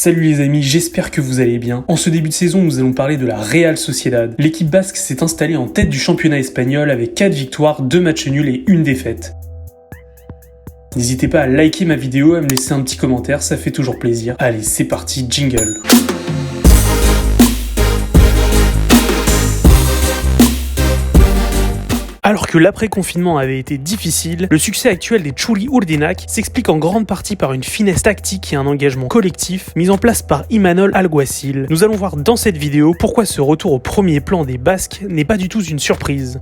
Salut les amis, j'espère que vous allez bien. En ce début de saison, nous allons parler de la Real Sociedad. L'équipe basque s'est installée en tête du championnat espagnol avec 4 victoires, 2 matchs nuls et 1 défaite. N'hésitez pas à liker ma vidéo et à me laisser un petit commentaire, ça fait toujours plaisir. Allez, c'est parti, jingle. Alors que l'après-confinement avait été difficile, le succès actuel des Txuri Urdinak s'explique en grande partie par une finesse tactique et un engagement collectif mis en place par Imanol Alguacil. Nous allons voir dans cette vidéo pourquoi ce retour au premier plan des Basques n'est pas du tout une surprise.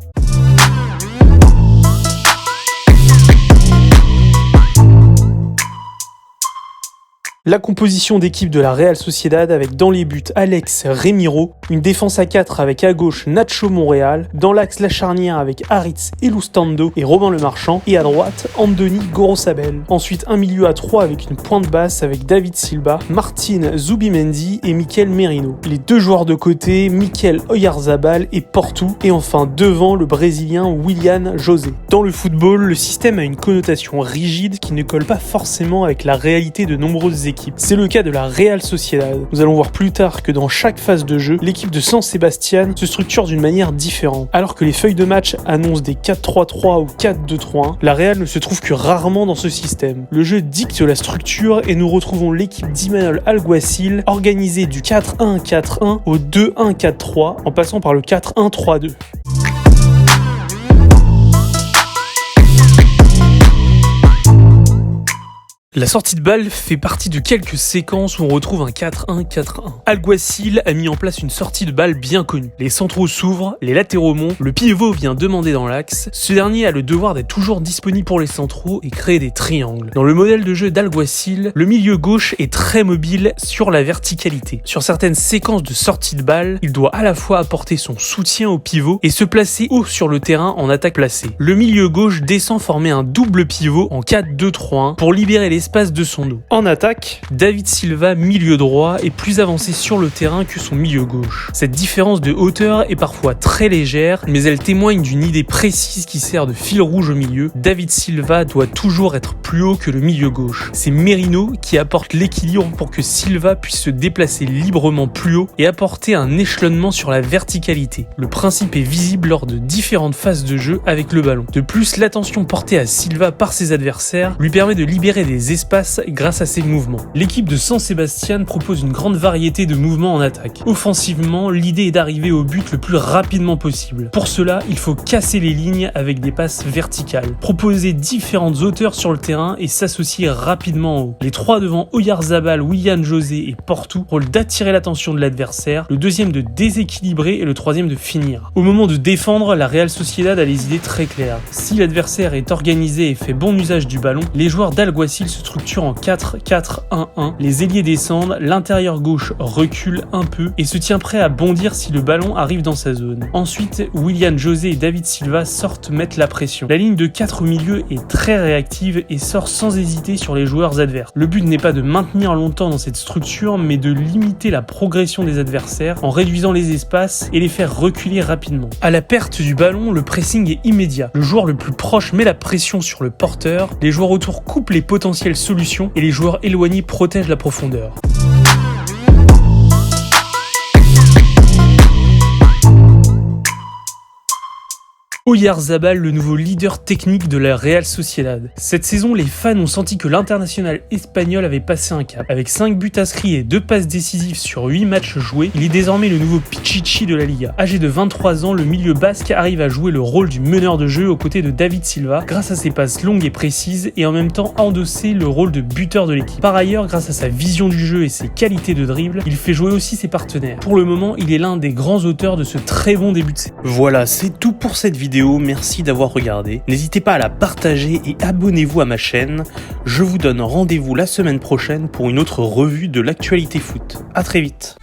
La composition d'équipe de la Real Sociedad avec dans les buts Alex Remiro, une défense à 4 avec à gauche Nacho Monreal, dans l'axe la charnière avec Aritz Elustando et Robin Le Marchand, et à droite Andoni Gorosabel. Ensuite un milieu à 3 avec une pointe basse avec David Silva, Martin Zubimendi et Mikel Merino. Les deux joueurs de côté, Mikel Oyarzabal et Portu, et enfin devant le Brésilien Willian José. Dans le football, le système a une connotation rigide qui ne colle pas forcément avec la réalité de nombreuses équipes. C'est le cas de la Real Sociedad. Nous allons voir plus tard que dans chaque phase de jeu, l'équipe de San Sebastián se structure d'une manière différente. Alors que les feuilles de match annoncent des 4-3-3 ou 4-2-3-1, la Real ne se trouve que rarement dans ce système. Le jeu dicte la structure et nous retrouvons l'équipe d'Imanol Alguacil organisée du 4-1-4-1 au 2-1-4-3 en passant par le 4-1-3-2. La sortie de balle fait partie de quelques séquences où on retrouve un 4-1-4-1. Alguacil a mis en place une sortie de balle bien connue. Les centraux s'ouvrent, les latéraux montent, le pivot vient demander dans l'axe. Ce dernier a le devoir d'être toujours disponible pour les centraux et créer des triangles. Dans le modèle de jeu d'Alguacil, le milieu gauche est très mobile sur la verticalité. Sur certaines séquences de sortie de balle, il doit à la fois apporter son soutien au pivot et se placer haut sur le terrain en attaque placée. Le milieu gauche descend former un double pivot en 4-2-3-1 pour libérer l'espace de son dos. En attaque, David Silva, milieu droit, est plus avancé sur le terrain que son milieu gauche. Cette différence de hauteur est parfois très légère, mais elle témoigne d'une idée précise qui sert de fil rouge au milieu. David Silva doit toujours être plus haut que le milieu gauche. C'est Merino qui apporte l'équilibre pour que Silva puisse se déplacer librement plus haut et apporter un échelonnement sur la verticalité. Le principe est visible lors de différentes phases de jeu avec le ballon. De plus, l'attention portée à Silva par ses adversaires lui permet de libérer des espace grâce à ses mouvements. L'équipe de San Sebastián propose une grande variété de mouvements en attaque. Offensivement, l'idée est d'arriver au but le plus rapidement possible. Pour cela, il faut casser les lignes avec des passes verticales, proposer différentes hauteurs sur le terrain et s'associer rapidement en haut. Les trois devant Oyarzabal, Willian José et Portu rôle d'attirer l'attention de l'adversaire, le deuxième de déséquilibrer et le troisième de finir. Au moment de défendre, la Real Sociedad a les idées très claires. Si l'adversaire est organisé et fait bon usage du ballon, les joueurs d'Alguacil se structure en 4-4-1-1, les ailiers descendent, l'intérieur gauche recule un peu et se tient prêt à bondir si le ballon arrive dans sa zone. Ensuite, Willian José et David Silva sortent mettre la pression. La ligne de 4 au milieu est très réactive et sort sans hésiter sur les joueurs adverses. Le but n'est pas de maintenir longtemps dans cette structure, mais de limiter la progression des adversaires en réduisant les espaces et les faire reculer rapidement. À la perte du ballon, le pressing est immédiat. Le joueur le plus proche met la pression sur le porteur, les joueurs autour coupent les potentiels solutions et les joueurs éloignés protègent la profondeur. Oyarzabal, le nouveau leader technique de la Real Sociedad. Cette saison, les fans ont senti que l'international espagnol avait passé un cap. Avec 5 buts inscrits et 2 passes décisives sur 8 matchs joués, il est désormais le nouveau Pichichi de la Liga. Âgé de 23 ans, le milieu basque arrive à jouer le rôle du meneur de jeu aux côtés de David Silva, grâce à ses passes longues et précises, et en même temps à endosser le rôle de buteur de l'équipe. Par ailleurs, grâce à sa vision du jeu et ses qualités de dribble, il fait jouer aussi ses partenaires. Pour le moment, il est l'un des grands auteurs de ce très bon début de saison. Voilà, c'est tout pour cette vidéo. Merci d'avoir regardé. N'hésitez pas à la partager et abonnez-vous à ma chaîne. Je vous donne rendez-vous la semaine prochaine pour une autre revue de l'actualité foot. À très vite.